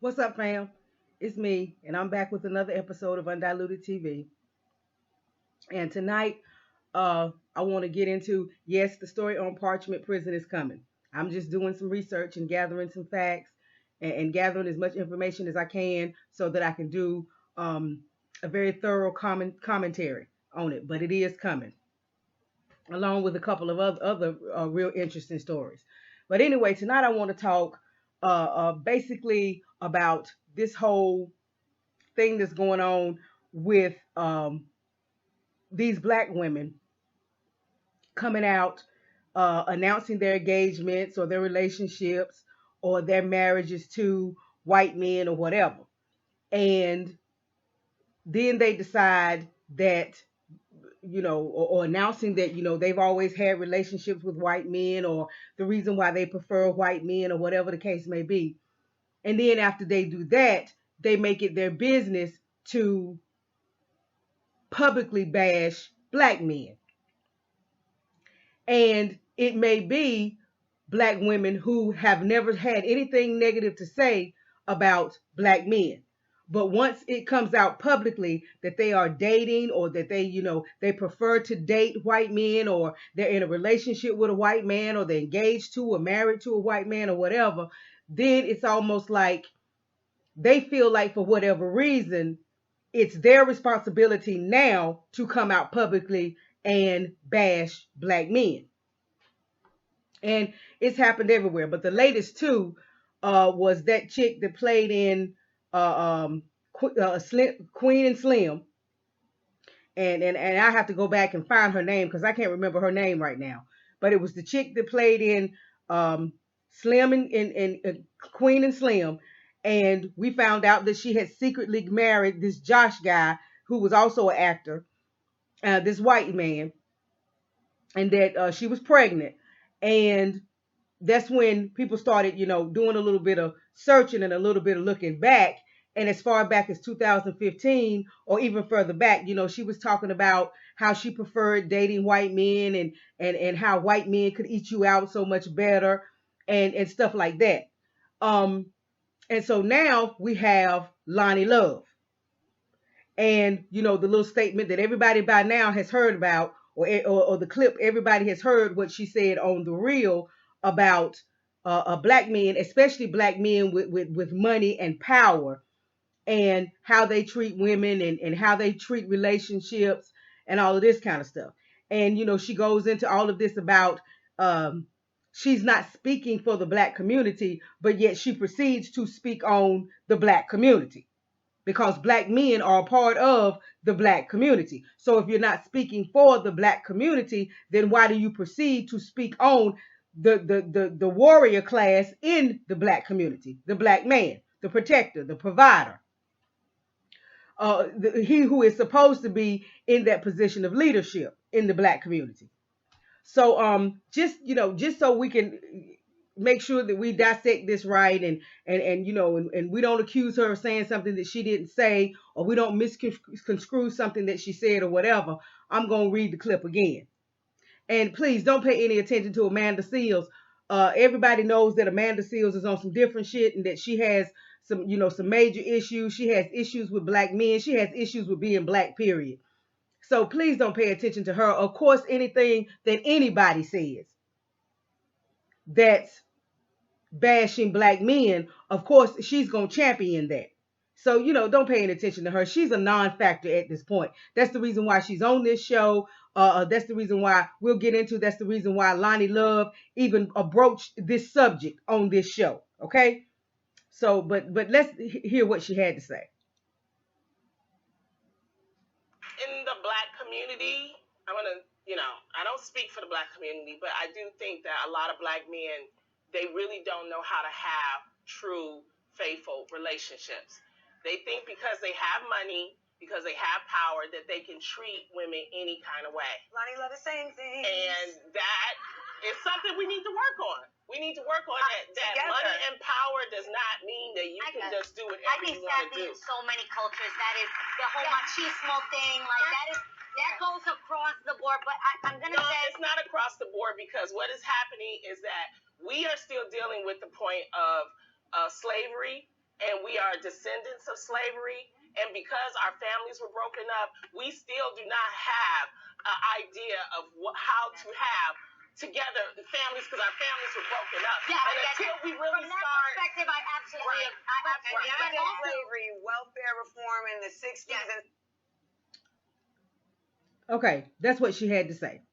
What's up, fam? It's me, and I'm back with another episode of Undiluted TV. And tonight, I want to get into yes, the story on Parchment Prison is coming. I'm just doing some research and gathering some facts and gathering as much information as I can so that I can do a very thorough commentary on it. But it is coming, along with a couple of other real interesting stories. But anyway, tonight I want to talk basically about this whole thing that's going on with these black women coming out, announcing their engagements or their relationships or their marriages to white men or whatever. And then they decide that, or announcing that, they've always had relationships with white men or the reason why they prefer white men or whatever the case may be. And then after they do that, they make it their business to publicly bash black men. And it may be black women who have never had anything negative to say about black men. But once it comes out publicly that they are dating or that they prefer to date white men or they're in a relationship with a white man or they're engaged to or married to a white man or whatever, then it's almost like they feel like for whatever reason, it's their responsibility now to come out publicly and bash black men. And it's happened everywhere. But the latest two was that chick that played in Queen and Slim. And I have to go back and find her name because I can't remember her name right now. But it was the chick that played in Slim and Queen and Slim. And we found out that she had secretly married this Josh guy who was also an actor, this white man, and that she was pregnant. And that's when people started, doing a little bit of searching and a little bit of looking back. And as far back as 2015 or even further back, she was talking about how she preferred dating white men and how white men could eat you out so much better and stuff like that. And so now we have Loni Love. And, the little statement that everybody by now has heard about, or the clip, everybody has heard what she said on the reel about black men, especially black men with money and power, and how they treat women and how they treat relationships and all of this kind of stuff. And, she goes into all of this about she's not speaking for the black community, but yet she proceeds to speak on the black community because black men are a part of the black community. So if you're not speaking for the black community, then why do you proceed to speak on the warrior class in the black community, the black man, the protector, the provider, he who is supposed to be in that position of leadership in the black community? So just so we can make sure that we dissect this right and we don't accuse her of saying something that she didn't say, or we don't misconstrue something that she said or whatever, I'm going to read the clip again. And please don't pay any attention to Amanda Seales. Everybody knows that Amanda Seales is on some different shit and that she has some major issues. She has issues with black men. She has issues with being black, period. So please don't pay attention to her. Of course, anything that anybody says that's bashing black men, of course, she's going to champion that. So, don't pay any attention to her. She's a non-factor at this point. That's the reason why she's on this show. That's the reason why that's the reason why Loni Love even broached this subject on this show. Okay? So, but let's hear what she had to say. In the black community, I don't speak for the black community, but I do think that a lot of black men, they really don't know how to have true, faithful relationships. They think because they have money, because they have power, that they can treat women any kind of way. Loni Love is saying things. And that is something we need to work on. We need to work on that money and power does not mean that you can just do whatever you want to do. In so many cultures, that is the whole machismo thing. Like that goes across the board. But I'm gonna say it's not across the board, because what is happening is that we are still dealing with the point of slavery and we are descendants of slavery. And because our families were broken up, we still do not have an idea of how to have together the families, because our families were broken up. Yeah, and until we really from that start, perspective, I absolutely, right. I absolutely And get after that. slavery, welfare reform in the 60s Yes. and Okay, that's what she had to say.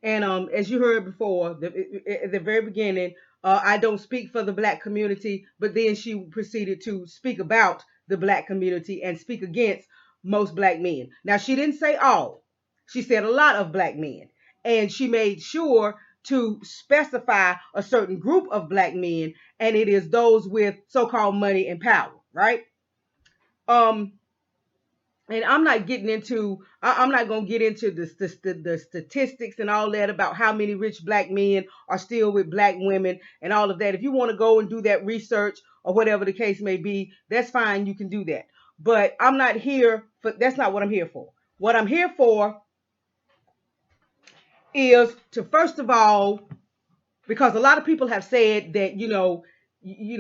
And as you heard before, at the very beginning, I don't speak for the black community, but then she proceeded to speak about the black community and speak against most black men. Now, she didn't say all. She said a lot of black men. And she made sure to specify a certain group of black men, and it is those with so-called money and power, right? Um, and I'm not getting into I'm not going to get into the statistics and all that about how many rich black men are still with black women and all of that. If you want to go and do that research or whatever the case may be, that's fine, you can do that. But I'm not here for that's not what I'm here for. What I'm here for is to, first of all, because a lot of people have said that,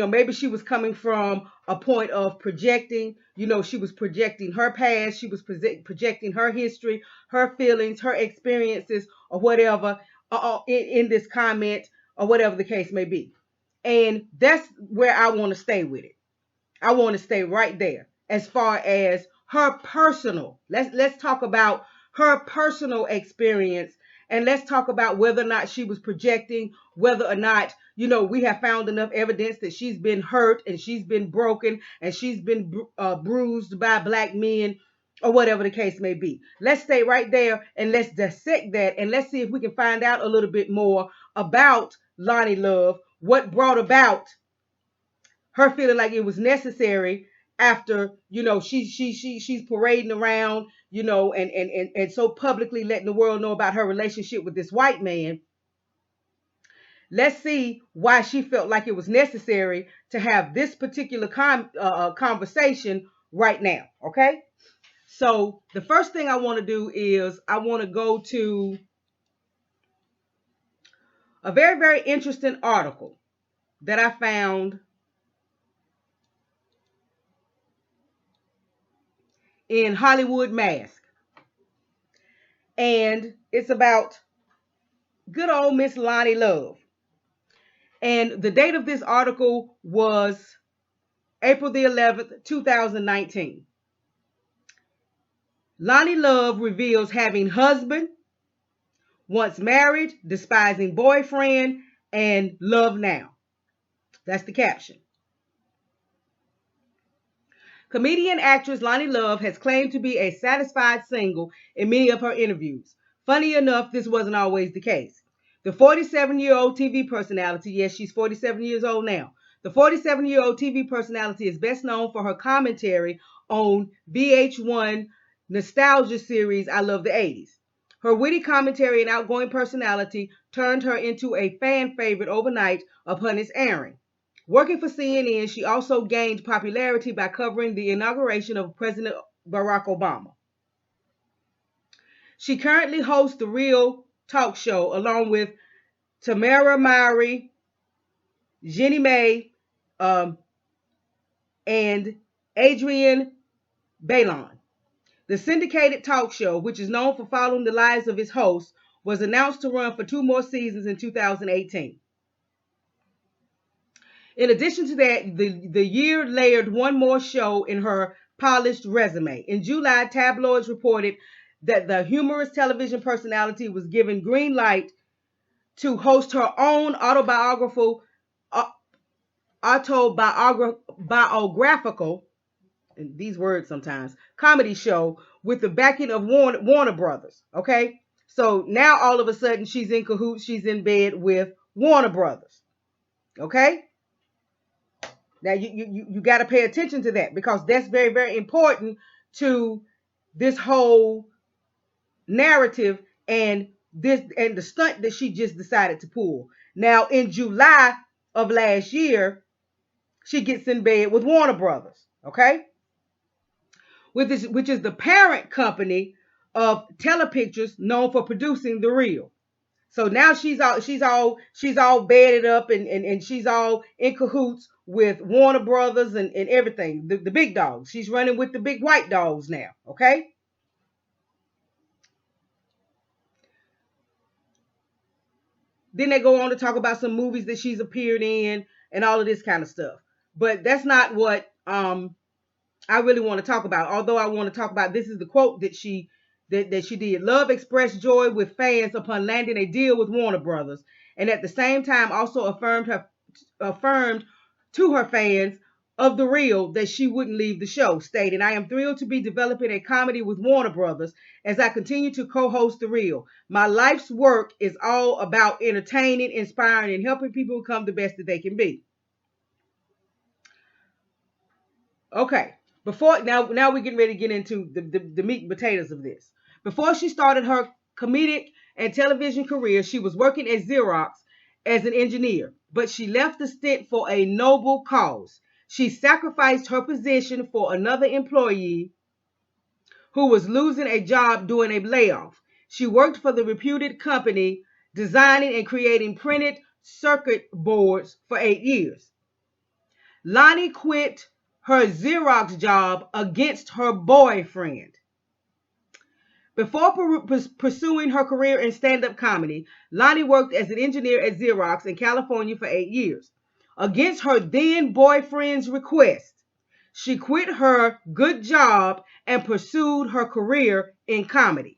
maybe she was coming from a point of projecting. She was projecting her past, she was projecting her history, her feelings, her experiences, or whatever, in this comment, or whatever the case may be. And that's where I want to stay with it. I want to stay right there as far as her personal. Let's talk about her personal experience, and let's talk about whether or not she was projecting, whether or not, we have found enough evidence that she's been hurt and she's been broken and she's been bruised by black men, or whatever the case may be. Let's stay right there and let's dissect that, and let's see if we can find out a little bit more about Loni Love, what brought about her feeling like it was necessary after, she's parading around, and so publicly letting the world know about her relationship with this white man. Let's see why she felt like it was necessary to have this particular conversation right now. Okay, so the first thing I want to do is I want to go to a very, very interesting article that I found in Hollywood Mask. And it's about good old Miss Loni Love. And the date of this article was April the 11th, 2019. Loni Love reveals having husband, once married, despising boyfriend, and love now. That's the caption. Comedian actress Loni Love has claimed to be a satisfied single in many of her interviews. Funny enough, this wasn't always the case. The 47-year-old TV personality, yes, she's 47 years old now. The 47-year-old TV personality is best known for her commentary on VH1 nostalgia series I Love the 80s. Her witty commentary and outgoing personality turned her into a fan favorite overnight upon its airing. Working for CNN, she also gained popularity by covering the inauguration of President Barack Obama. She currently hosts The Real Talk Show along with Tamara Mowry, Jenny May, and Adrienne Bailon. The syndicated talk show, which is known for following the lives of its hosts, was announced to run for 2 more seasons in 2018. In addition to that, the year layered one more show in her polished resume. In July, tabloids reported that the humorous television personality was given green light to host her own autobiographical, and these words sometimes, comedy show with the backing of Warner Brothers. Okay, so now all of a sudden she's in cahoots, she's in bed with Warner Brothers. Okay. Now you got to pay attention to that, because that's very, very important to this whole narrative and the stunt that she just decided to pull. Now in July of last year, she gets in bed with Warner Brothers, okay? Which is the parent company of Telepictures, known for producing The Real. So now she's all bedded up and she's all in cahoots with Warner Brothers and everything, the big dogs. She's running with the big white dogs now, okay? Then they go on to talk about some movies that she's appeared in and all of this kind of stuff. But that's not what I really want to talk about. Although I want to talk about, this is the quote that she did. Love expressed joy with fans upon landing a deal with Warner Brothers, and at the same time also affirmed to her fans of The Real that she wouldn't leave the show, stating, "I am thrilled to be developing a comedy with Warner Brothers as I continue to co-host The Real. My life's work is all about entertaining, inspiring, and helping people become the best that they can be." Okay. Before now we're getting ready to get into the meat and potatoes of this. Before she started her comedic and television career, she was working at Xerox as an engineer, but she left the stint for a noble cause. She sacrificed her position for another employee who was losing a job during a layoff. She worked for the reputed company designing and creating printed circuit boards for 8 years. Loni quit her Xerox job against her boyfriend. Before pursuing her career in stand-up comedy, Loni worked as an engineer at Xerox in California for 8 years. Against her then boyfriend's request, she quit her good job and pursued her career in comedy.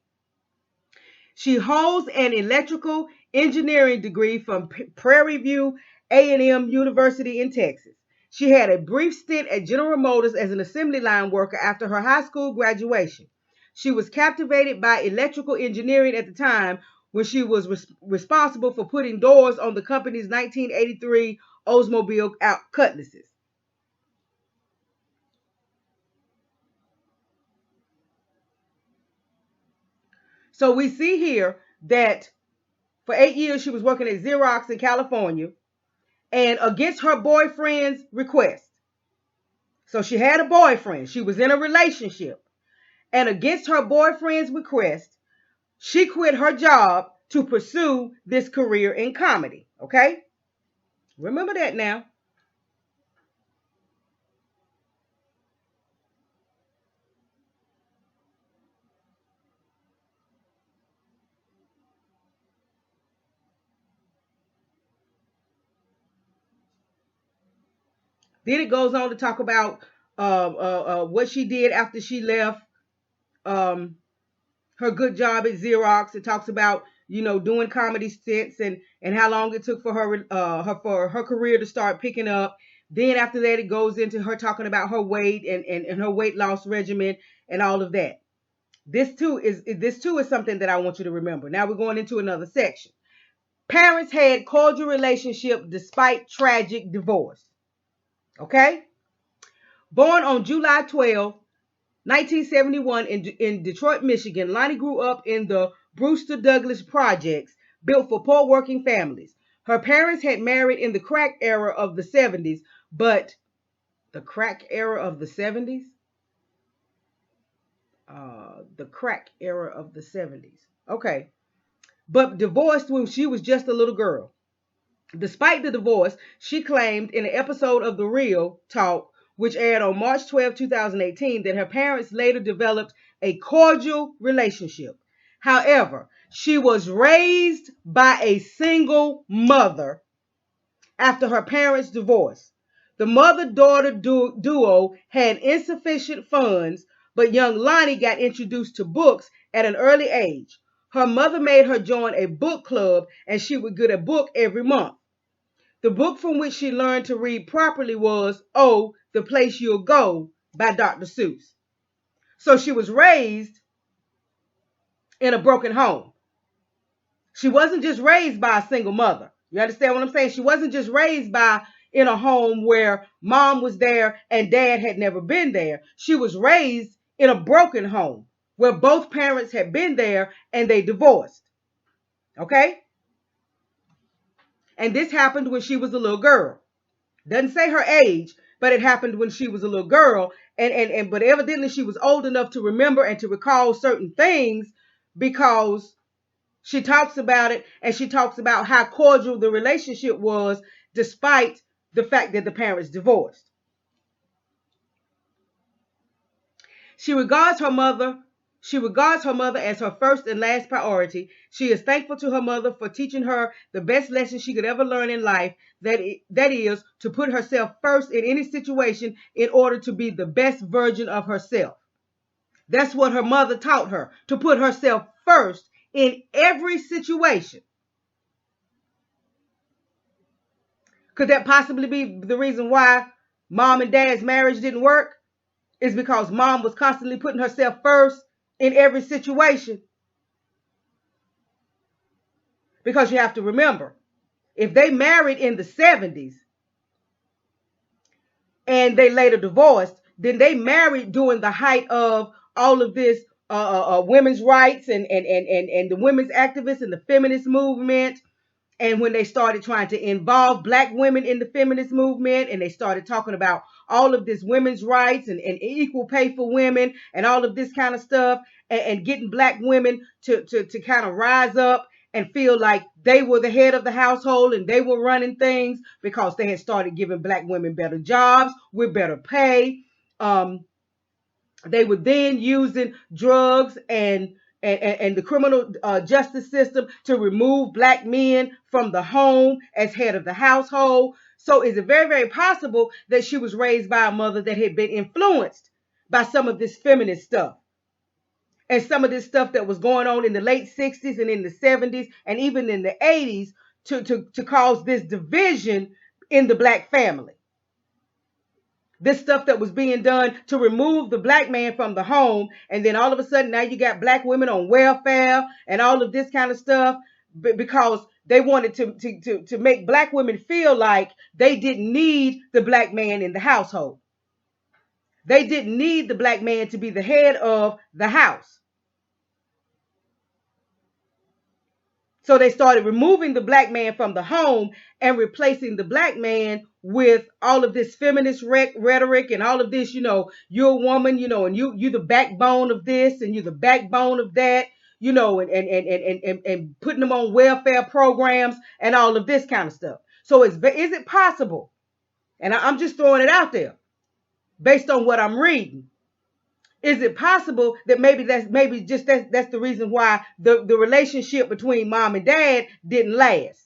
She holds an electrical engineering degree from Prairie View A&M University in Texas. She had a brief stint at General Motors as an assembly line worker after her high school graduation. She was captivated by electrical engineering at the time when she was responsible for putting doors on the company's 1983 Oldsmobile Cutlasses. So we see here that for 8 years she was working at Xerox in California, and against her boyfriend's request. So she had a boyfriend. She was in a relationship. And against her boyfriend's request, she quit her job to pursue this career in comedy. Okay? Remember that now. Then it goes on to talk about what she did after she left her good job at Xerox. It talks about, doing comedy stints and how long it took for her career to start picking up. Then after that, it goes into her talking about her weight and her weight loss regimen and all of that. This too is something that I want you to remember. Now we're going into another section. Parents had cordial relationship despite tragic divorce. Okay? Born on July 12, 1971 in Detroit, Michigan, Loni grew up in the Brewster Douglass projects built for poor working families. Her parents had married in the crack era of the 70s, but the crack era of the 70s? The crack era of the 70s. Okay. But divorced when she was just a little girl. Despite the divorce, she claimed in an episode of The Real Talk, which aired on March 12, 2018, that her parents later developed a cordial relationship. However, she was raised by a single mother after her parents' divorce. The mother-daughter duo had insufficient funds, but young Loni got introduced to books at an early age. Her mother made her join a book club, and she would get a book every month. The book from which she learned to read properly was Oh, the Place You'll Go by Dr. Seuss. So she was raised in a broken home. She wasn't just raised by a single mother. You understand what I'm saying? She wasn't just raised in a home where mom was there and dad had never been there. She was raised in a broken home where both parents had been there and they divorced. Okay? And this happened when she was a little girl. Doesn't say her age, but it happened when she was a little girl. But evidently she was old enough to remember and to recall certain things because she talks about it, and she talks about how cordial the relationship was despite the fact that the parents divorced. She regards her mother as her first and last priority. She is thankful to her mother for teaching her the best lesson she could ever learn in life, that is to put herself first in any situation in order to be the best version of herself. That's what her mother taught her, to put herself first in every situation. Could that possibly be the reason why mom and dad's marriage didn't work? Is because mom was constantly putting herself first in every situation. Because you have to remember, if they married in the 70s and they later divorced, then they married during the height of all of this women's rights and the women's activists and the feminist movement. And when they started trying to involve black women in the feminist movement, and they started talking about all of this women's rights and equal pay for women and all of this kind of stuff, and getting black women to kind of rise up and feel like they were the head of the household and they were running things, because they had started giving black women better jobs with better pay. They were then using drugs and the criminal justice system to remove black men from the home as head of the household. So is it very, very possible that she was raised by a mother that had been influenced by some of this feminist stuff and some of this stuff that was going on in the late 60s and in the 70s and even in the 80s to cause this division in the black family? This stuff that was being done to remove the black man from the home, and then all of a sudden now you got black women on welfare and all of this kind of stuff, because they wanted to make black women feel like they didn't need the black man in the household. They didn't need the black man to be the head of the house. So they started removing the black man from the home and replacing the black man with all of this feminist rhetoric and all of this, you're a woman, and you're the backbone of this and you're the backbone of that, and putting them on welfare programs and all of this kind of stuff. So is it possible? And I'm just throwing it out there based on what I'm reading. Is it possible that maybe that's the reason why the relationship between mom and dad didn't last?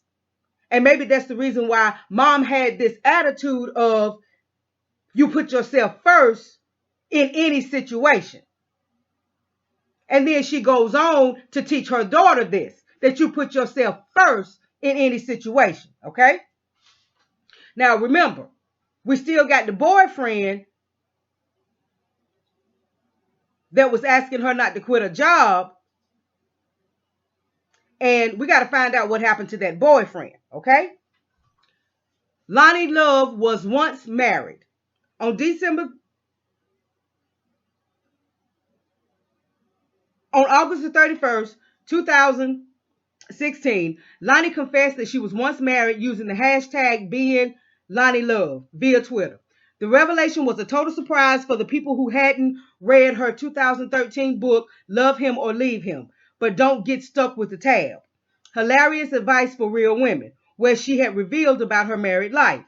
And maybe that's the reason why mom had this attitude of, you put yourself first in any situation. And then she goes on to teach her daughter this, that you put yourself first in any situation. Okay? Now remember, we still got the boyfriend that was asking her not to quit her job. And we got to find out what happened to that boyfriend, okay? Loni Love was once married. On August the 31st, 2016, Loni confessed that she was once married using the hashtag being Loni Love via Twitter. The revelation was a total surprise for the people who hadn't read her 2013 book, Love Him or Leave Him, but don't get stuck with the tab. Hilarious advice for real women, where she had revealed about her married life.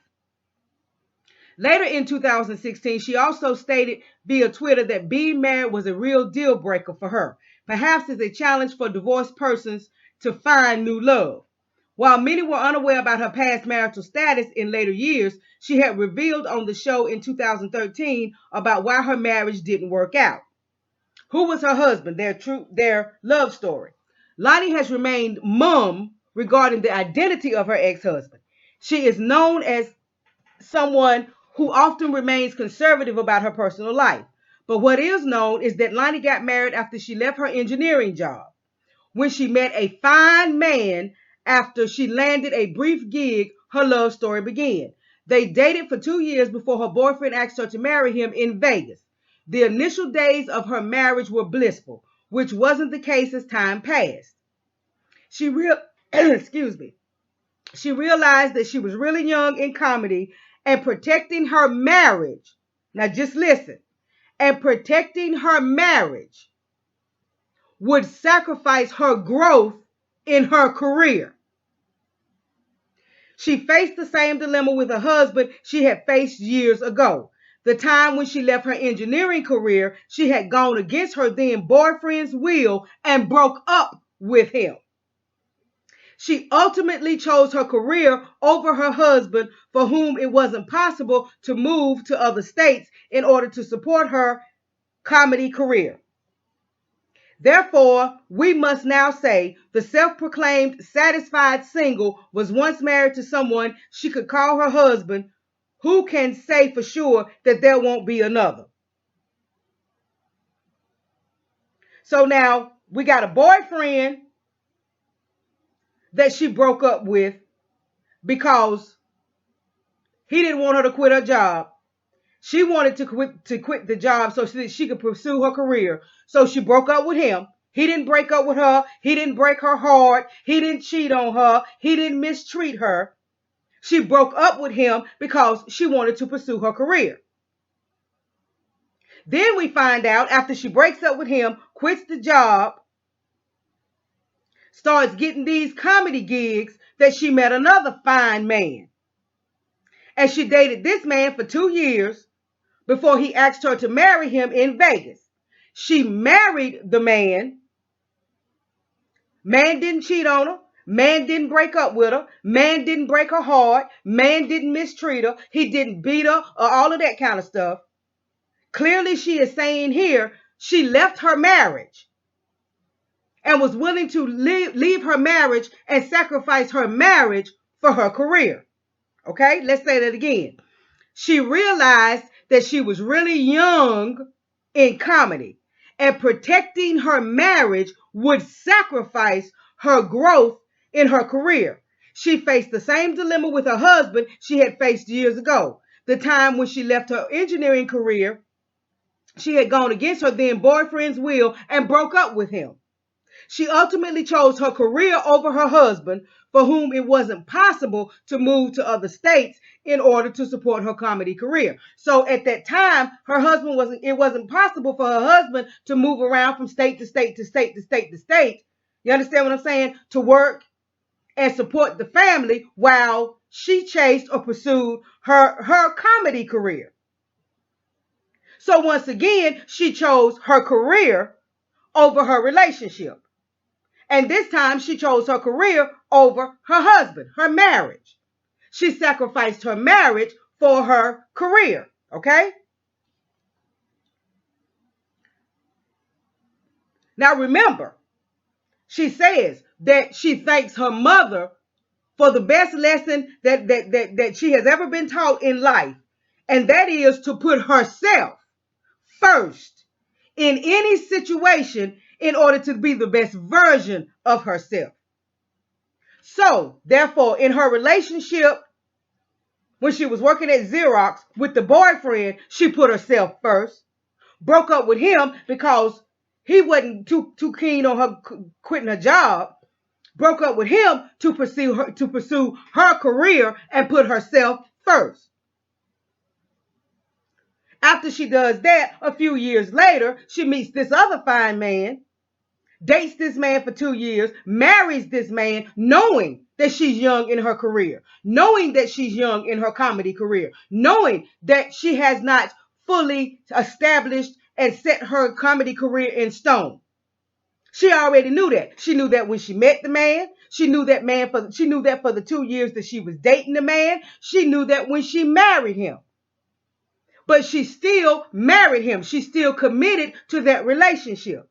Later in 2016, she also stated via Twitter that being married was a real deal breaker for her, perhaps as a challenge for divorced persons to find new love. While many were unaware about her past marital status in later years, she had revealed on the show in 2013 about why her marriage didn't work out. Who was her husband? Their love story. Loni has remained mum regarding the identity of her ex-husband. She is known as someone who often remains conservative about her personal life. But what is known is that Loni got married after she left her engineering job. When she met a fine man after she landed a brief gig, her love story began. They dated for 2 years before her boyfriend asked her to marry him in Vegas. The initial days of her marriage were blissful, which wasn't the case as time passed. She realized that she was really young in comedy, and protecting her marriage, now just listen, and protecting her marriage would sacrifice her growth in her career. She faced the same dilemma with her husband she had faced years ago. The time when she left her engineering career, she had gone against her then boyfriend's will and broke up with him. She ultimately chose her career over her husband, for whom it wasn't possible to move to other states in order to support her comedy career. Therefore, we must now say the self-proclaimed satisfied single was once married to someone she could call her husband. Who can say for sure that there won't be another? So now we got a boyfriend that she broke up with because he didn't want her to quit her job. She wanted to quit the job so that she could pursue her career. So she broke up with him. He didn't break up with her. He didn't break her heart. He didn't cheat on her. He didn't mistreat her. She broke up with him because she wanted to pursue her career. Then we find out after she breaks up with him, quits the job, starts getting these comedy gigs, that she met another fine man. And she dated this man for 2 years before he asked her to marry him in Vegas. She married the man. Man didn't cheat on her. Man didn't break up with her. Man didn't break her heart. Man didn't mistreat her. He didn't beat her or all of that kind of stuff. Clearly, she is saying here she left her marriage and was willing to leave her marriage and sacrifice her marriage for her career. Okay, let's say that again. She realized that she was really young in comedy, and protecting her marriage would sacrifice her growth in her career. She faced the same dilemma with her husband she had faced years ago. The time when she left her engineering career, she had gone against her then boyfriend's will and broke up with him. She ultimately chose her career over her husband, for whom it wasn't possible to move to other states in order to support her comedy career. So at that time, it wasn't possible for her husband to move around from state to state to state to state to state. You understand what I'm saying? To work and support the family while she chased or pursued her comedy career. So once again, she chose her career over her relationship. And this time she chose her career over her husband, her marriage. She sacrificed her marriage for her career, okay? Now remember, she says that she thanks her mother for the best lesson that she has ever been taught in life, and that is to put herself first in any situation in order to be the best version of herself. So, therefore, in her relationship, when she was working at Xerox with the boyfriend, she put herself first, broke up with him because he wasn't too keen on her quitting her job, broke up with him to pursue her career and put herself first. After she does that, a few years later, she meets this other fine man, dates this man for 2 years, marries this man, knowing that she's young in her career, knowing that she's young in her comedy career, knowing that she has not fully established and set her comedy career in stone. She already knew that. She knew that when she met the man. She knew that for the 2 years that she was dating the man. She knew that when she married him. But she still married him. She still committed to that relationship.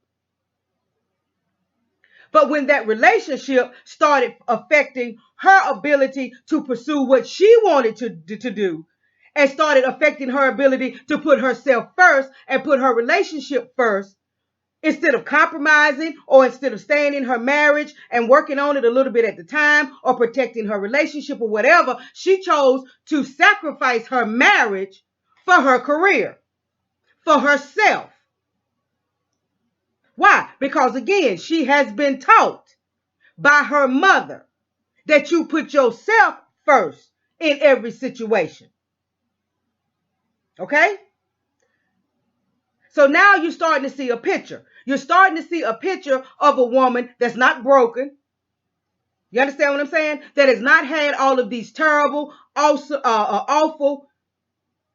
But when that relationship started affecting her ability to pursue what she wanted to do, and started affecting her ability to put herself first and put her relationship first, instead of compromising or instead of staying in her marriage and working on it a little bit at the time or protecting her relationship or whatever, she chose to sacrifice her marriage for her career, for herself. Why? Because again, she has been taught by her mother that you put yourself first in every situation. Okay? So now you're starting to see a picture. You're starting to see a picture of a woman that's not broken, You understand what I'm saying? That has not had all of these terrible, also, awful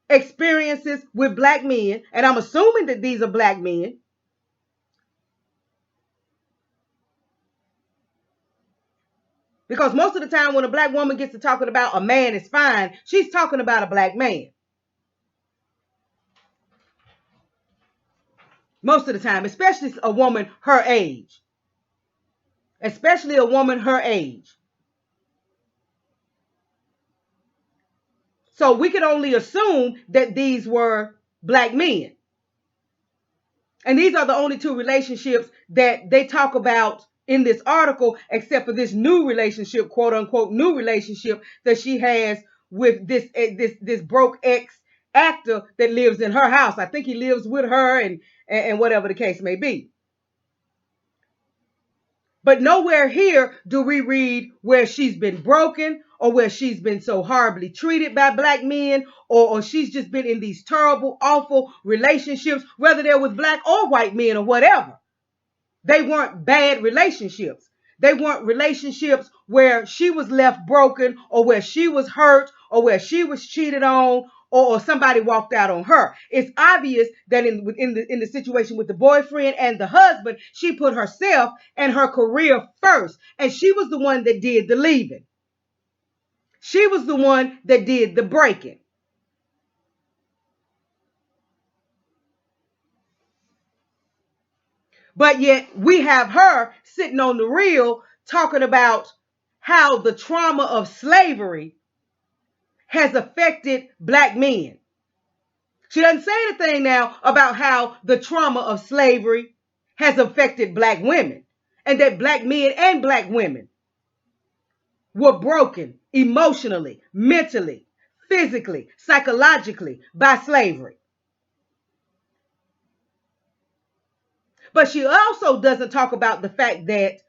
experiences with black men. And I'm assuming that these are black men. Because most of the time when a black woman gets to talking about a man is fine, she's talking about a black man. Most of the time, especially a woman her age. Especially a woman her age. So we could only assume that these were black men. And these are the only two relationships that they talk about in this article, except for this new relationship, quote unquote, new relationship that she has with this broke ex actor that lives in her house. I think he lives with her and whatever the case may be. But nowhere here do we read where she's been broken or where she's been so horribly treated by black men or she's just been in these terrible, awful relationships, whether they're with black or white men or whatever. They weren't bad relationships. They weren't relationships where she was left broken or where she was hurt or where she was cheated on or somebody walked out on her. It's obvious that in the situation with the boyfriend and the husband, she put herself and her career first. And she was the one that did the leaving. She was the one that did the breaking. But yet we have her sitting on the reel talking about how the trauma of slavery has affected black men. She doesn't say anything now about how the trauma of slavery has affected black women and that black men and black women were broken emotionally, mentally, physically, psychologically by slavery. But she also doesn't talk about the fact that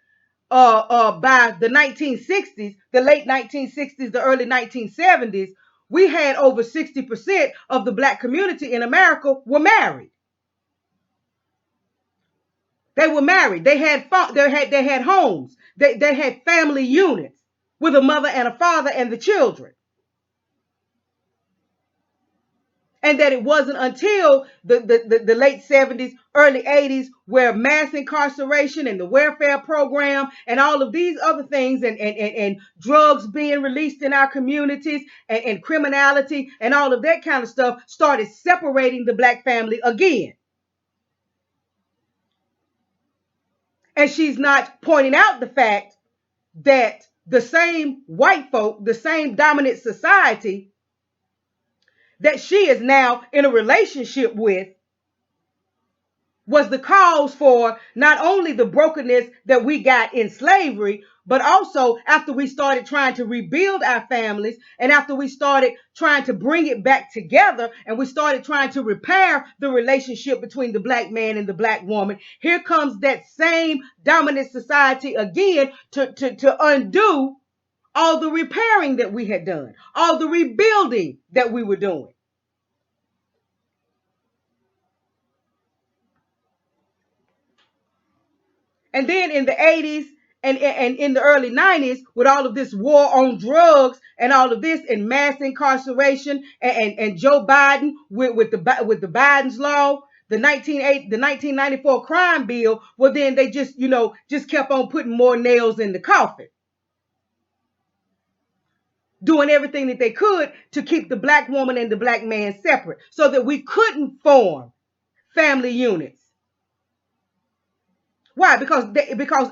by the 1960s, the late 1960s, the early 1970s, we had over 60% of the black community in America were married. They were married. They had homes. They had family units with a mother and a father and the children. And that it wasn't until the late 70s, early 80s, where mass incarceration and the welfare program and all of these other things and drugs being released in our communities and criminality and all of that kind of stuff started separating the black family again. And she's not pointing out the fact that the same white folk, the same dominant society that she is now in a relationship with was the cause for not only the brokenness that we got in slavery, but also after we started trying to rebuild our families and after we started trying to bring it back together and we started trying to repair the relationship between the black man and the black woman, here comes that same dominant society again to undo all the repairing that we had done, all the rebuilding that we were doing. And then in the 80s and in the early 90s, with all of this war on drugs and all of this and mass incarceration and Joe Biden with the Biden's law, the 1994 crime bill, well, then they just kept on putting more nails in the coffin, doing everything that they could to keep the black woman and the black man separate so that we couldn't form family units. Why? Because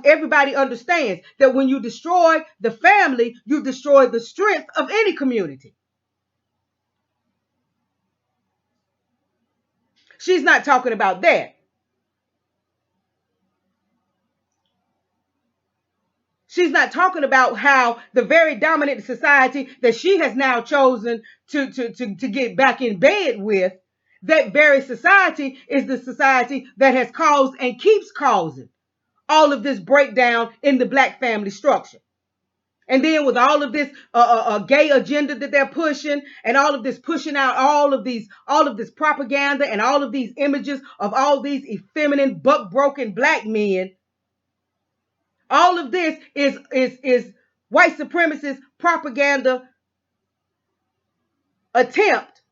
everybody understands that when you destroy the family, you destroy the strength of any community. She's not talking about that. She's not talking about how the very dominant society that she has now chosen to get back in bed with, that very society is the society that has caused and keeps causing all of this breakdown in the black family structure. And then with all of this gay agenda that they're pushing and all of this pushing out all of this propaganda and all of these images of all these effeminate, buck broken black men, all of this is white supremacist propaganda attempt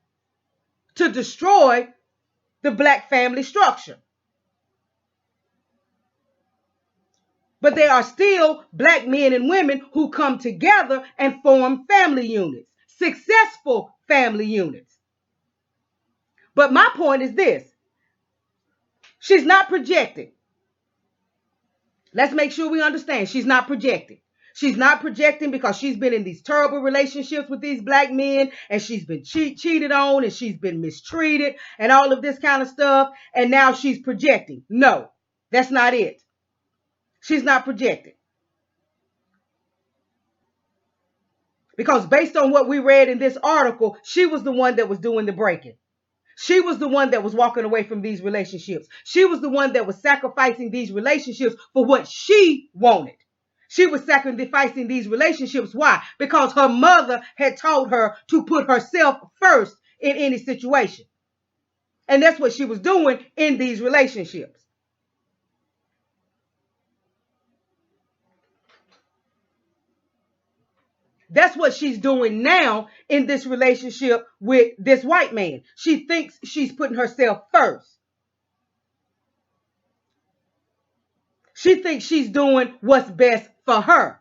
to destroy the black family structure. But there are still black men and women who come together and form family units, successful family units. But my point is this: she's not projecting. Let's make sure we understand she's not projecting. She's not projecting because she's been in these terrible relationships with these black men, and she's been cheated on, and she's been mistreated and all of this kind of stuff. And now she's projecting. No, that's not it. She's not projecting. Because based on what we read in this article, she was the one that was doing the breaking. She was the one that was walking away from these relationships. She was the one that was sacrificing these relationships for what she wanted. She was sacrificing these relationships. Why? Because her mother had taught her to put herself first in any situation. And that's what she was doing in these relationships. That's what she's doing now in this relationship with this white man. She thinks she's putting herself first. She thinks she's doing what's best for her.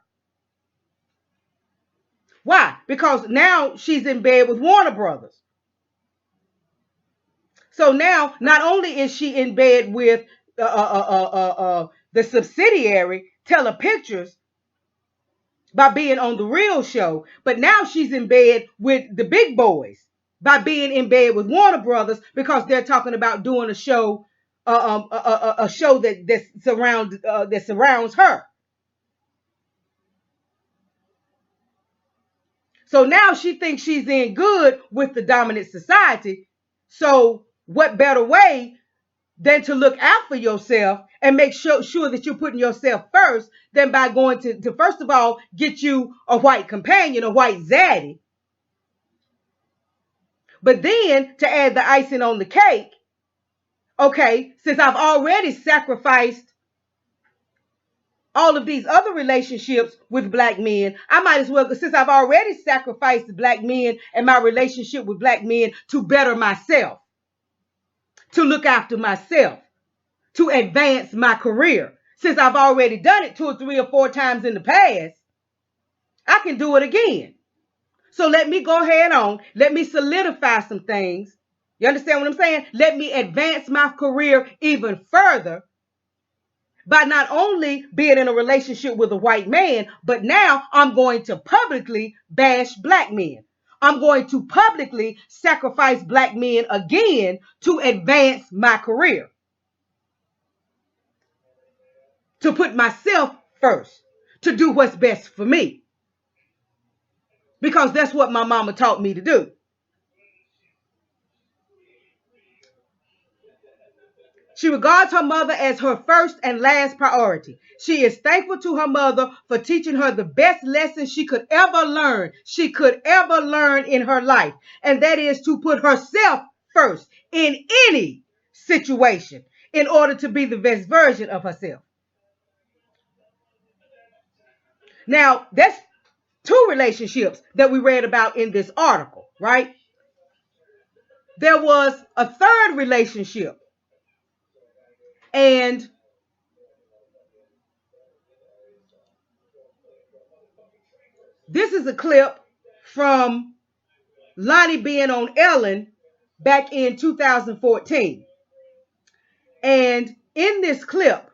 Why? Because now she's in bed with Warner Brothers. So now, not only is she in bed with the subsidiary Telepictures by being on The Real Show, but now she's in bed with the big boys by being in bed with Warner Brothers because they're talking about doing a show, a show that surrounds her. So now she thinks she's in good with the dominant society. So what better way than to look out for yourself and make sure that you're putting yourself first than by going to first of all, get you a white companion, a white zaddy. But then to add the icing on the cake, okay, since I've already sacrificed all of these other relationships with black men, I might as well, since I've already sacrificed black men and my relationship with black men to better myself, to look after myself, to advance my career. Since I've already done it 2 or 3 or 4 times in the past, I can do it again. So let me go ahead on. Let me solidify some things. You understand what I'm saying? Let me advance my career even further by not only being in a relationship with a white man, but now I'm going to publicly bash black men. I'm going to publicly sacrifice black men again to advance my career. To put myself first, to do what's best for me. Because that's what my mama taught me to do. She regards her mother as her first and last priority. She is thankful to her mother for teaching her the best lesson she could ever learn. She could ever learn in her life. And that is to put herself first in any situation in order to be the best version of herself. Now, that's 2 relationships that we read about in this article, right? There was a 3rd relationship. And this is a clip from Loni being on Ellen back in 2014. And in this clip,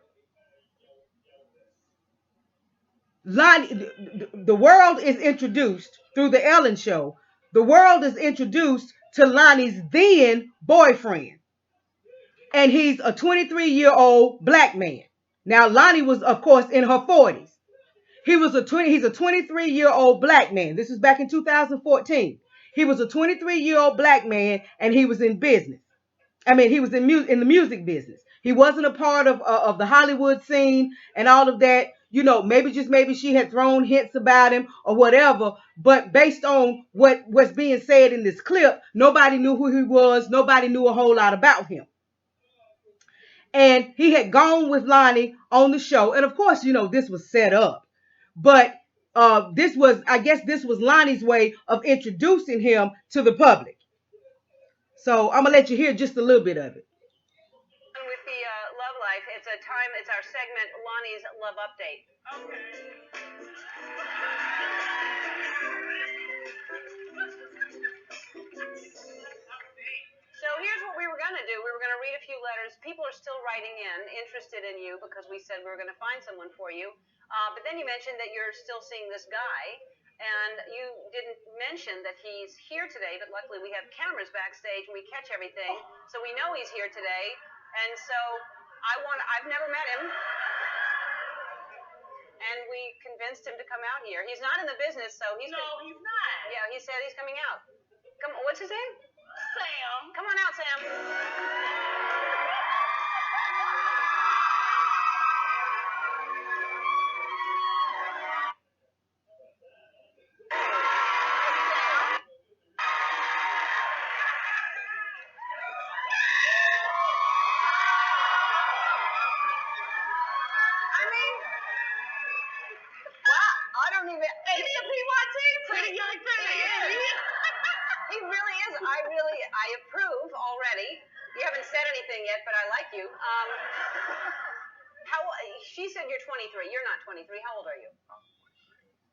the world is introduced through the Ellen show. The world is introduced to Loni's then boyfriend. And he's a 23-year-old black man. Now, Loni was, of course, in her 40s. He's a 23-year-old black man. This is back in 2014. He was a 23-year-old black man, and he was in business. I mean, he was in the music business. He wasn't a part of the Hollywood scene and all of that. You know, maybe she had thrown hints about him or whatever. But based on what's being said in this clip, nobody knew who he was. Nobody knew a whole lot about him. And he had gone with Loni on the show. And of course, you know, this was set up. But I guess this was Lonnie's way of introducing him to the public. So I'm gonna let you hear just a little bit of it. With the love life, it's our segment, Lonnie's Love Update. So here's what we were going to do. We were going to read a few letters. People are still writing in, interested in you, because we said we were going to find someone for you. But then you mentioned that you're still seeing this guy, and you didn't mention that he's here today, but luckily we have cameras backstage and we catch everything, so we know he's here today. And so I've never met him, and we convinced him to come out here. He's not in the business, so he's No, he's not. Yeah, he said he's coming out. Come on, what's his name? Sam. Come on out, Sam. I mean, well, I don't even. Is he a PYT? Pretty young thing. He really is. I approve already. You haven't said anything yet, but I like you. She said you're 23. You're not 23. How old are you?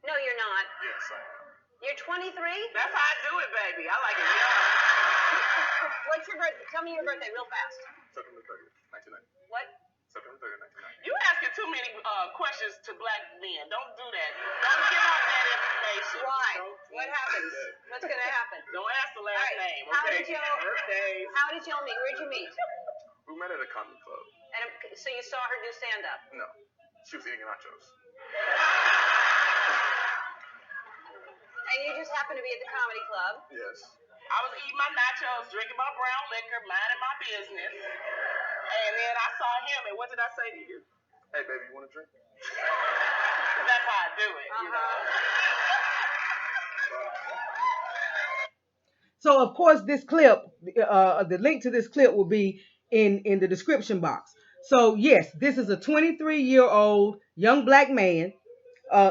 No, you're not. Yes, I am. You're 23? That's how I do it, baby. I like it young. What's your birthday? Tell me your birthday real fast. September 30th, 1990. What? September 30th, 1990. You asking too many questions to black men. Don't do that. Don't give out that information. Why? What happens? What's going to happen? Don't ask the last Alright, name. how Okay. did you- Birthdays. How did y'all meet? Where'd you meet? We met at a comedy club. And so you saw her do stand-up. No, she was eating nachos. And you just happened to be at the comedy club. Yes. I was eating my nachos, drinking my brown liquor, minding my business. And then I saw him, and what did I say to you? Hey, baby, you want a drink? That's how I do it, you know. So of course this clip, the link to this clip will be in the description box. So yes, this is a 23-year-old young black man,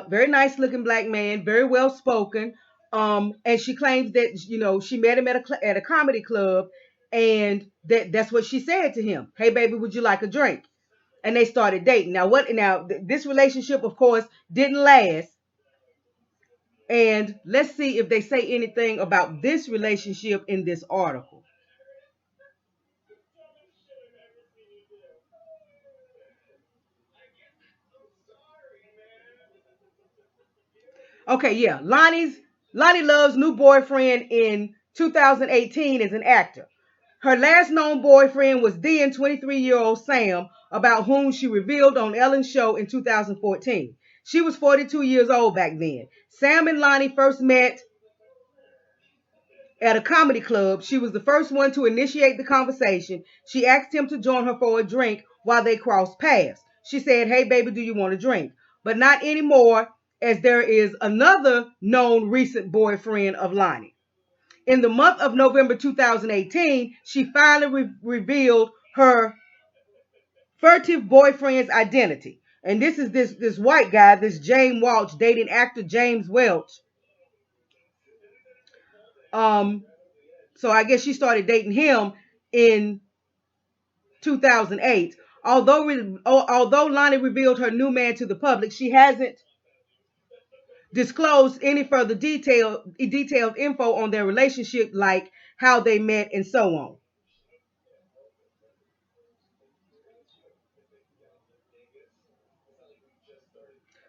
very nice looking black man, very well spoken. And she claims that she met him at a comedy club, and that's what she said to him. Hey baby, would you like a drink? And they started dating. Now this relationship, of course, didn't last. And let's see if they say anything about this relationship in this article. Okay, yeah. Loni Love's new boyfriend in 2018 is an actor. Her last known boyfriend was then 23-year-old Sam, about whom she revealed on Ellen's show in 2014. She was 42 years old back then. Sam and Loni first met at a comedy club. She was the first one to initiate the conversation. She asked him to join her for a drink while they crossed paths. She said, hey, baby, do you want a drink? But not anymore, as there is another known recent boyfriend of Loni. In the month of November 2018, she finally revealed her furtive boyfriend's identity. And this is this white guy, this James Welch, dating actor James Welch. So I guess she started dating him in 2008. Although Loni revealed her new man to the public, she hasn't disclosed any further detailed info on their relationship, like how they met and so on.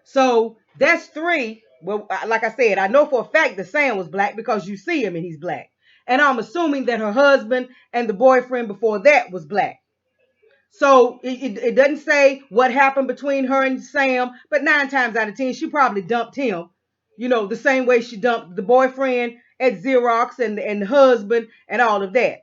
So that's three. Well, like I said, I know for a fact that Sam was black because you see him and he's black. And I'm assuming that her husband and the boyfriend before that was black. So it doesn't say what happened between her and Sam, but 9 times out of 10, she probably dumped him, the same way she dumped the boyfriend at Xerox and the husband and all of that.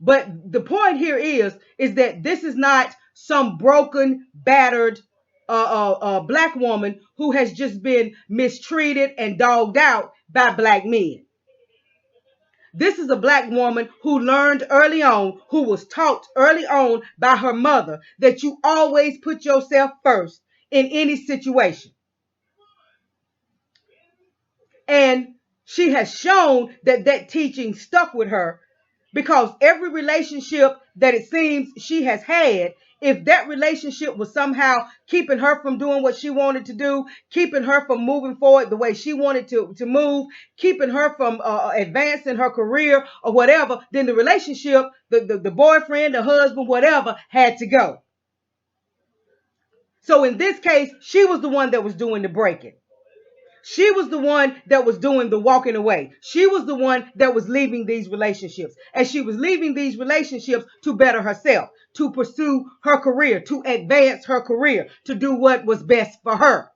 But the point here is that this is not some broken, battered black woman who has just been mistreated and dogged out by black men. This is a black woman who learned early on, who was taught early on by her mother, that you always put yourself first in any situation. And she has shown that that teaching stuck with her, because every relationship that it seems she has had, if that relationship was somehow keeping her from doing what she wanted to do, keeping her from moving forward the way she wanted to move, keeping her from advancing her career or whatever, then the relationship, the boyfriend, the husband, whatever, had to go. So in this case, she was the one that was doing the breaking. She was the one that was doing the walking away. She was the one that was leaving these relationships. And she was leaving these relationships to better herself, to pursue her career, to advance her career, to do what was best for her.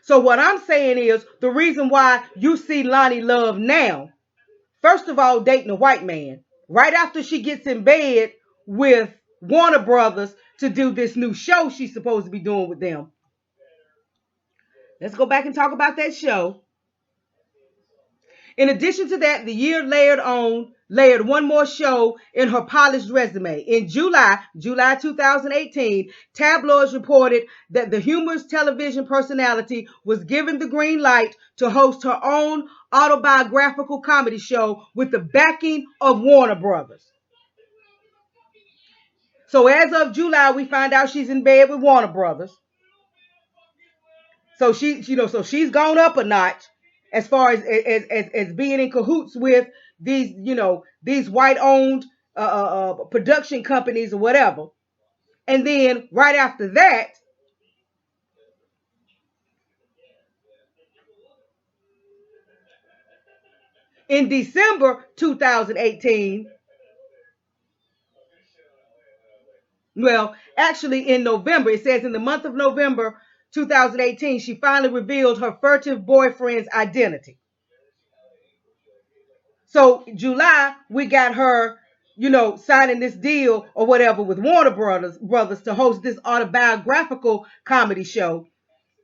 So what I'm saying is, the reason why you see Loni Love now, first of all, dating a white man, right after she gets in bed with Warner Brothers to do this new show she's supposed to be doing with them. Let's go back and talk about that show. In addition to that, the year layered one more show in her polished resume. In July 2018, tabloids reported that the humorous television personality was given the green light to host her own autobiographical comedy show with the backing of Warner Brothers. So as of July, we find out she's in bed with Warner Brothers. So she's gone up a notch as far as being in cahoots with these white owned production companies or whatever. And then right after that, in December 2018, well, actually in November, it says in the month of November 2018, she finally revealed her furtive boyfriend's identity. So July, we got her, signing this deal or whatever with Warner Brothers to host this autobiographical comedy show.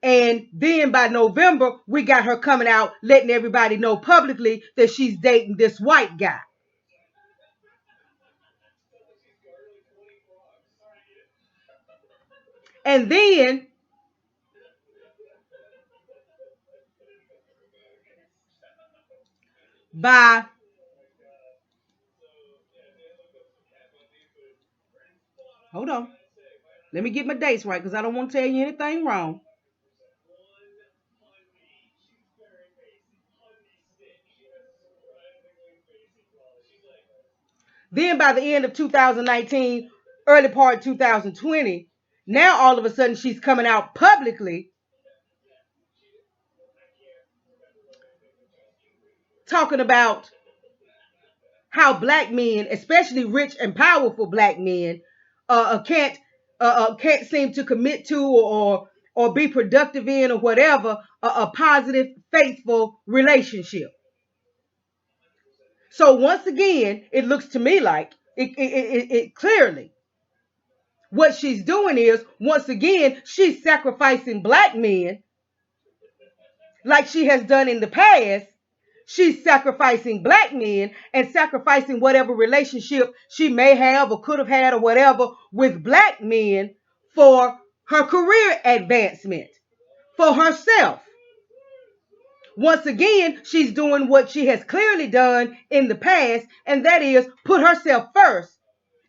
And then by November, we got her coming out, letting everybody know publicly that she's dating this white guy. And then by hold on. Let me get my dates right, because I don't want to tell you anything wrong. Then by the end of 2019, early part 2020, now all of a sudden she's coming out publicly talking about how black men, especially rich and powerful black men, can't seem to commit to or be productive in or whatever a positive, faithful relationship. So once again, it looks to me like it clearly what she's doing is, once again, she's sacrificing black men like she has done in the past. She's sacrificing black men and sacrificing whatever relationship she may have or could have had or whatever with black men for her career advancement, for herself. Once again, she's doing what she has clearly done in the past, and that is put herself first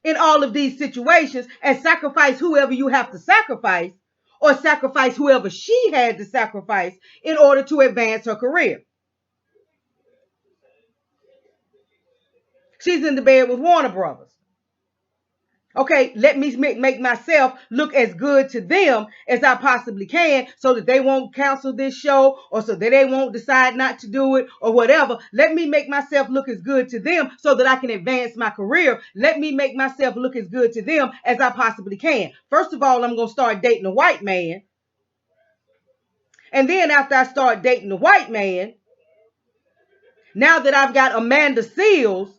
in all of these situations and sacrifice whoever you have to sacrifice, or sacrifice whoever she had to sacrifice in order to advance her career. She's in the bed with Warner Brothers. Okay, let me make myself look as good to them as I possibly can, so that they won't cancel this show, or so that they won't decide not to do it or whatever. Let me make myself look as good to them so that I can advance my career. Let me make myself look as good to them as I possibly can. First of all, I'm going to start dating a white man. And then after I start dating a white man, now that I've got Amanda Seales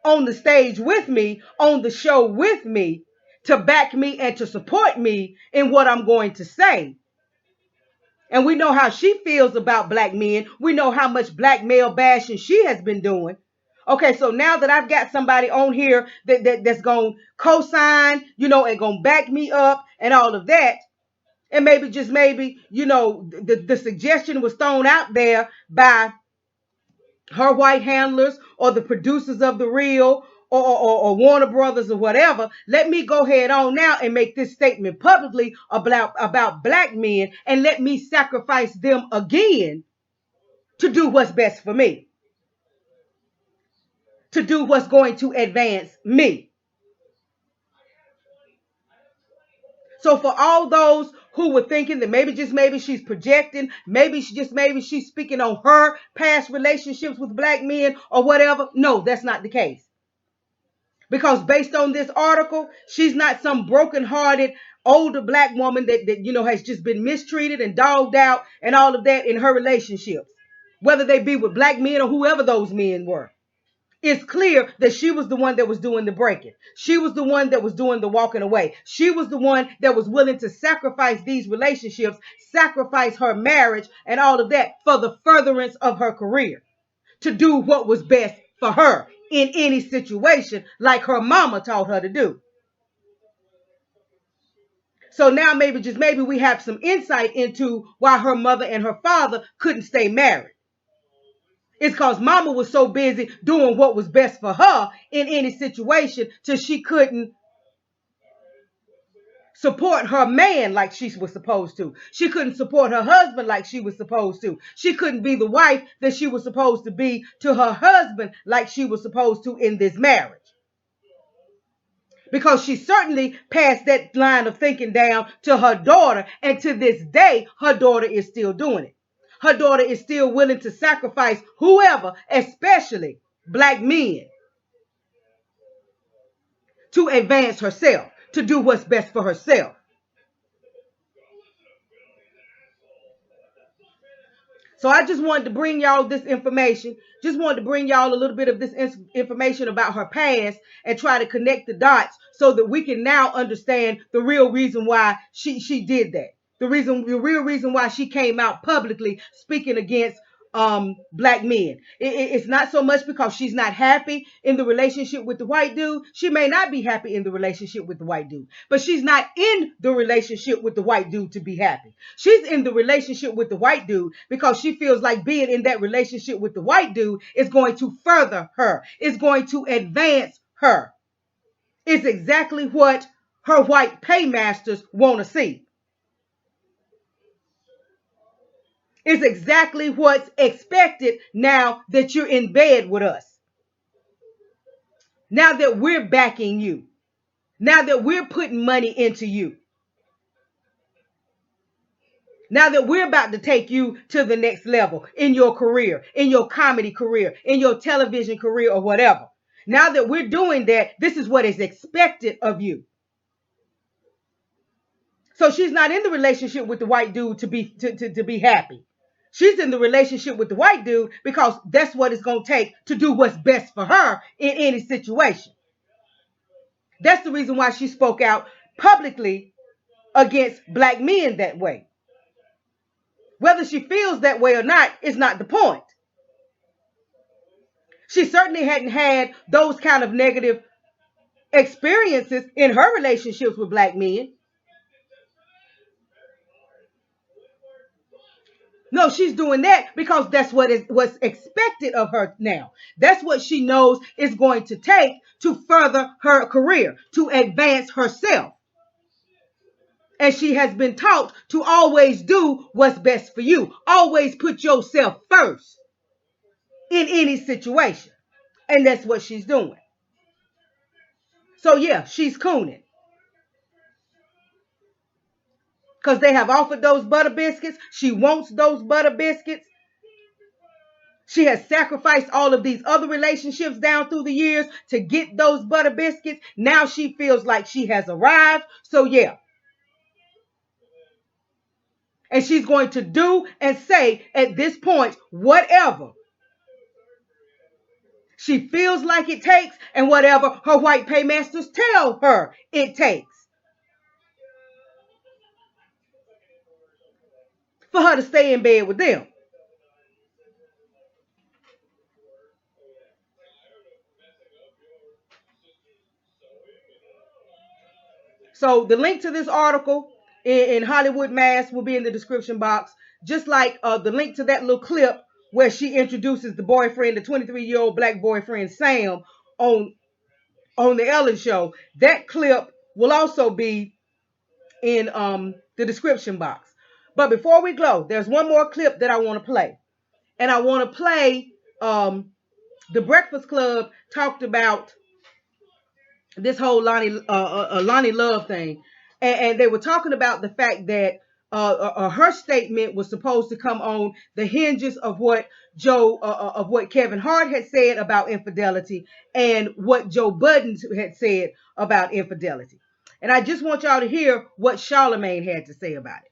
on the stage with me, on the show with me, to back me and to support me in what I'm going to say. And we know how she feels about black men. We know how much black male bashing she has been doing. Okay, so now that I've got somebody on here that's going to co-sign, and going to back me up and all of that, And maybe, just maybe, the suggestion was thrown out there by her white handlers or the producers of the reel, or Warner Brothers or whatever. Let me go ahead on now and make this statement publicly about black men, and let me sacrifice them again to do what's best for me, to do what's going to advance me. So for all those who were thinking that maybe, just maybe, she's projecting, maybe she's speaking on her past relationships with black men or whatever, no, that's not the case. Because based on this article, she's not some broken-hearted older black woman that has just been mistreated and dogged out and all of that in her relationships, whether they be with black men or whoever those men were. It's clear that she was the one that was doing the breaking. She was the one that was doing the walking away. She was the one that was willing to sacrifice these relationships, sacrifice her marriage and all of that for the furtherance of her career, to do what was best for her in any situation, like her mama taught her to do. So now maybe, just maybe, we have some insight into why her mother and her father couldn't stay married. It's because mama was so busy doing what was best for her in any situation till she couldn't support her man like she was supposed to. She couldn't support her husband like she was supposed to. She couldn't be the wife that she was supposed to be to her husband like she was supposed to in this marriage. Because she certainly passed that line of thinking down to her daughter, and to this day, her daughter is still doing it. Her daughter is still willing to sacrifice whoever, especially black men, to advance herself, to do what's best for herself. So I just wanted to bring y'all this information. Just wanted to bring y'all a little bit of this information about her past and try to connect the dots so that we can now understand the real reason why she did that. The real reason why she came out publicly speaking against black men. It's not so much because she's not happy in the relationship with the white dude. She may not be happy in the relationship with the white dude, but she's not in the relationship with the white dude to be happy. She's in the relationship with the white dude because she feels like being in that relationship with the white dude is going to further her. It's going to advance her. It's exactly what her white paymasters want to see. It's exactly what's expected now that you're in bed with us. Now that we're backing you. Now that we're putting money into you. Now that we're about to take you to the next level in your career, in your comedy career, in your television career, or whatever. Now that we're doing that, this is what is expected of you. So she's not in the relationship with the white dude to be happy. She's in the relationship with the white dude because that's what it's going to take to do what's best for her in any situation. That's the reason why she spoke out publicly against black men that way. Whether she feels that way or not is not the point. She certainly hadn't had those kind of negative experiences in her relationships with black men. No, she's doing that because that's what's expected of her now. That's what she knows is going to take to further her career, to advance herself. And she has been taught to always do what's best for you. Always put yourself first in any situation. And that's what she's doing. So yeah, she's cooning. Because they have offered those butter biscuits. She wants those butter biscuits. She has sacrificed all of these other relationships down through the years to get those butter biscuits. Now she feels like she has arrived. So yeah. And she's going to do and say at this point whatever she feels like it takes and whatever her white paymasters tell her it takes for her to stay in bed with them. So the link to this article in Hollywood Mass will be in the description box. Just like the link to that little clip where she introduces the boyfriend, the 23-year-old black boyfriend Sam, on the Ellen Show. That clip will also be in the description box. But before we go, there's one more clip that I want to play, and I want to play. The Breakfast Club talked about this whole Loni Love thing, and they were talking about the fact that her statement was supposed to come on the hinges of what of what Kevin Hart had said about infidelity and what Joe Budden had said about infidelity. And I just want y'all to hear what Charlemagne had to say about it.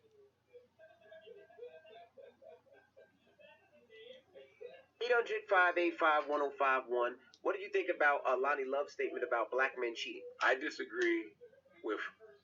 800-585-1051. What did you think about Loni Love's statement about black men cheating? I disagree with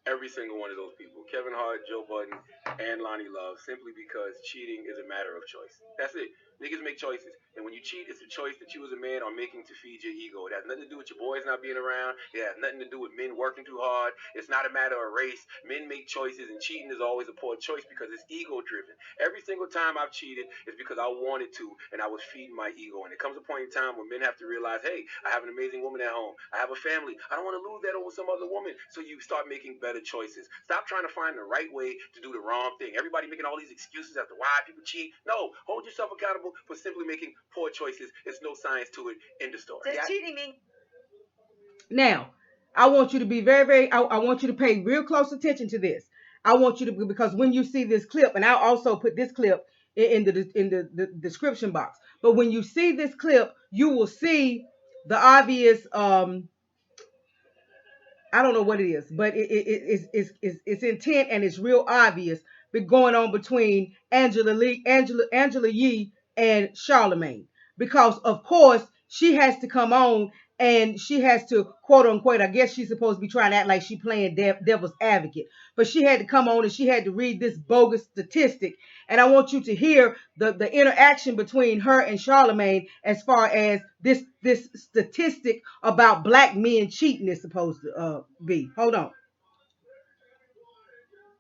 every single one of those people. Kevin Hart, Joe Budden, and Loni Love, simply because cheating is a matter of choice. That's it. Niggas make choices. And when you cheat, it's a choice that you as a man are making to feed your ego. It has nothing to do with your boys not being around. It has nothing to do with men working too hard. It's not a matter of race. Men make choices, and cheating is always a poor choice because it's ego driven. Every single time I've cheated is because I wanted to and I was feeding my ego. And it comes a point in time when men have to realize, hey, I have an amazing woman at home. I have a family. I don't want to lose that over some other woman. So you start making better choices. Stop trying to find the right way to do the wrong thing. Everybody making all these excuses as to why people cheat. No, hold yourself accountable for simply making poor choices. There's no science to it. End of story. Does cheating mean? Now, I want you to be very. I want you to pay real close attention to this. I want you to, because when you see this clip, and I'll also put this clip in the description box. But when you see this clip, you will see the obvious. I don't know what it is, but it's intent and it's real obvious. But going on between Angela Yee and Charlemagne, because of course she has to come on and she has to, quote unquote, I guess she's supposed to be trying to act like she playing devil's advocate, but she had to come on and she had to read this bogus statistic. And I want you to hear the interaction between her and Charlemagne as far as this statistic about black men cheating is supposed to be. Hold on.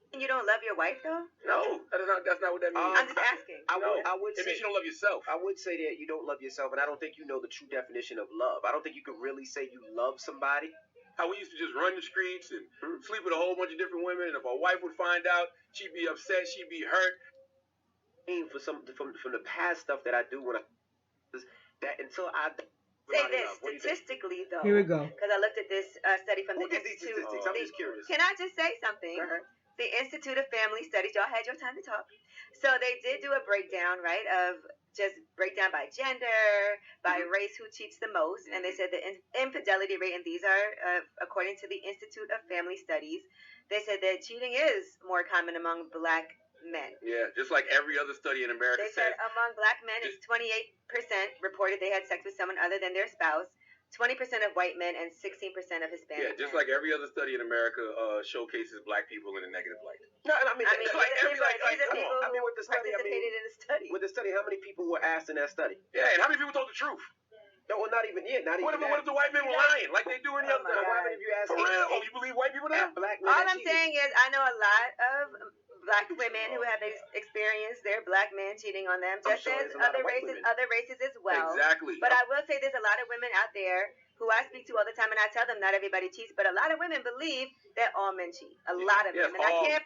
You don't love your wife though? No, that's not what that means. I'm just asking. I would It say means you don't love yourself. I would say that you don't love yourself, and I don't think you know the true definition of love. I don't think you could really say you love somebody. How we used to just run the streets and sleep with a whole bunch of different women, and if our wife would find out, she'd be upset, she'd be hurt. For some from the past stuff that I do when I that until I say this statistically though. Here we go. Because I looked at this study from Who the did these Institute. statistics? I'm just curious. Can I just say something? The Institute of Family Studies. Y'all had your time to talk. So they did do a breakdown, right, of just breakdown by gender, by race, who cheats the most, and they said the infidelity rate, and these are according to the Institute of Family Studies. They said that cheating is more common among black men. Yeah, just like every other study in America They said among black men, it's 28% reported they had sex with someone other than their spouse, 20% of white men, and 16% of Hispanic Yeah, just men. like every other study in America showcases black people in a negative light. No, I mean, these like are every people I mean, with the who study, participated in the study. with the study, how many people were asked in that study? Yeah, and how many people told the truth? No, well, not even yet. Not What even. if the white men were lying like they do any other my time? What happened if you asked? For real? Oh, you believe white people now? Black men All that I'm cheated? saying is I know a lot of black women who have experienced their black men cheating on them, I'm just sure as there's a lot of other white races, women. as well. Exactly. But I will say there's a lot of women out there who I speak to all the time, and I tell them not everybody cheats, but a lot of women believe that all men cheat. A lot of them, and I can't.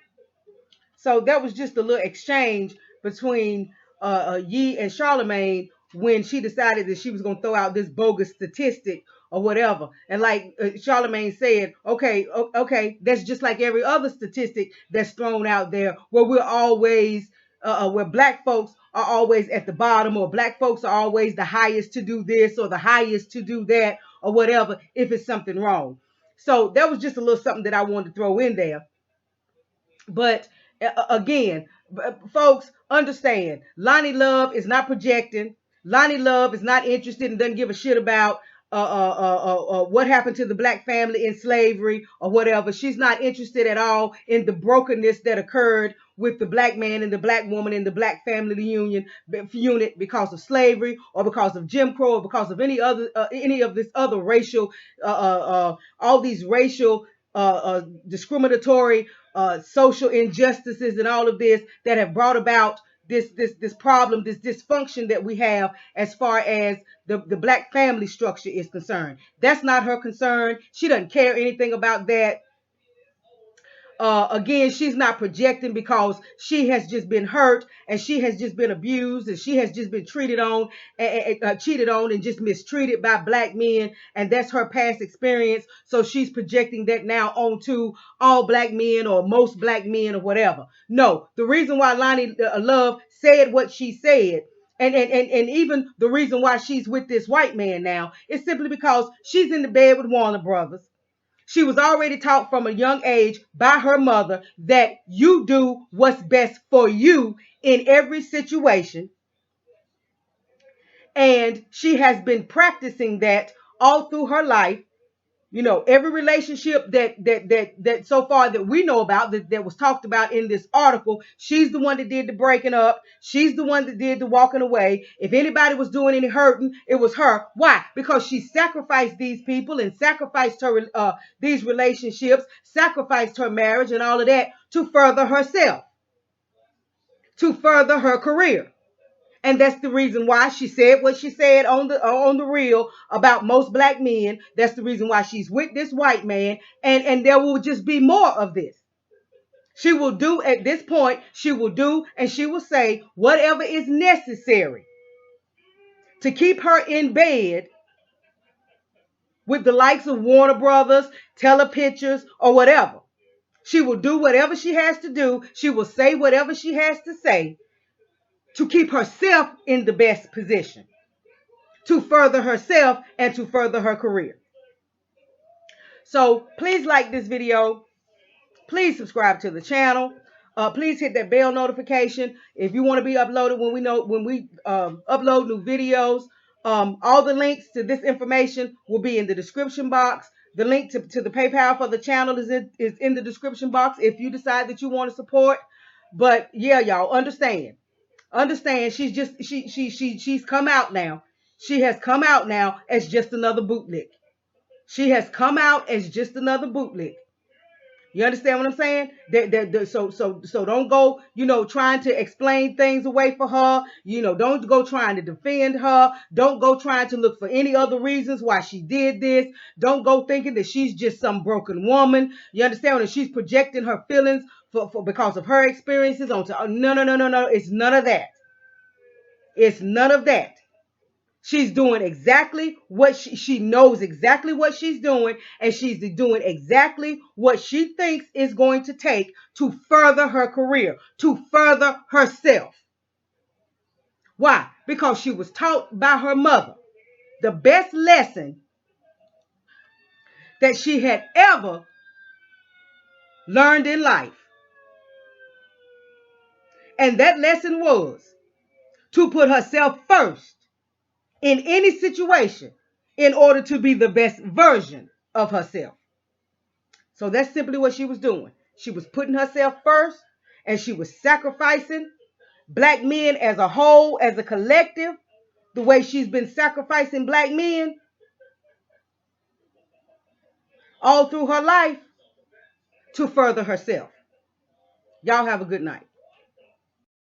So that was just a little exchange between Yee and Charlemagne when she decided that she was going to throw out this bogus statistic or whatever. And like Charlemagne said, okay, that's just like every other statistic that's thrown out there where we're always, where black folks are always at the bottom, or black folks are always the highest to do this or the highest to do that or whatever if it's something wrong. So that was just a little something that I wanted to throw in there. But again, folks, understand, Loni Love is not projecting. Loni Love is not interested and doesn't give a shit about what happened to the black family in slavery or whatever. She's not interested at all in the brokenness that occurred with the black man and the black woman in the black family unit because of slavery or because of Jim Crow or because of any of this other racial, all these racial discriminatory social injustices and all of this that have brought about this problem, this dysfunction that we have as far as the black family structure is concerned. That's not her concern. She doesn't care anything about that. Again, she's not projecting because she has just been hurt and she has just been abused and she has just been cheated on and just mistreated by black men, and that's her past experience. So she's projecting that now onto all black men or most black men or whatever. No, the reason why Loni Love said what she said, and even the reason why she's with this white man now, is simply because she's in the bed with Warner Brothers. She was already taught from a young age by her mother that you do what's best for you in every situation. And she has been practicing that all through her life. You know, every relationship that so far that we know about, that was talked about in this article, she's the one that did the breaking up. She's the one that did the walking away. If anybody was doing any hurting, it was her. Why? Because she sacrificed these people and sacrificed her these relationships, sacrificed her marriage and all of that to further herself, to further her career. And that's the reason why she said what she said on the reel about most black men. That's the reason why she's with this white man. And there will just be more of this. She will do at this point, she will do and she will say whatever is necessary to keep her in bed with the likes of Warner Brothers, Telepictures, or whatever. She will do whatever she has to do. She will say whatever she has to say to keep herself in the best position, to further herself and to further her career. So please like this video. Please subscribe to the channel. Please hit that bell notification if you want to be uploaded when we upload new videos. All the links to this information will be in the description box. The link to the PayPal for the channel is in the description box if you decide that you want to support. But yeah, y'all understand. She's come out now. She has come out now as just another bootleg. She has come out as just another bootleg. You understand what I'm saying? So don't go, trying to explain things away for her. Don't go trying to defend her. Don't go trying to look for any other reasons why she did this. Don't go thinking that she's just some broken woman. You understand? When she's projecting her feelings for because of her experiences onto no. It's none of that. It's none of that. She's doing exactly what she knows exactly what she's doing, and she's doing exactly what she thinks is going to take to further her career, to further herself. Why? Because she was taught by her mother the best lesson that she had ever learned in life. And that lesson was to put herself first in any situation in order to be the best version of herself. So that's simply what she was doing. She was putting herself first, and she was sacrificing black men as a whole, as a collective, the way she's been sacrificing black men all through her life to further herself. Y'all have a good night.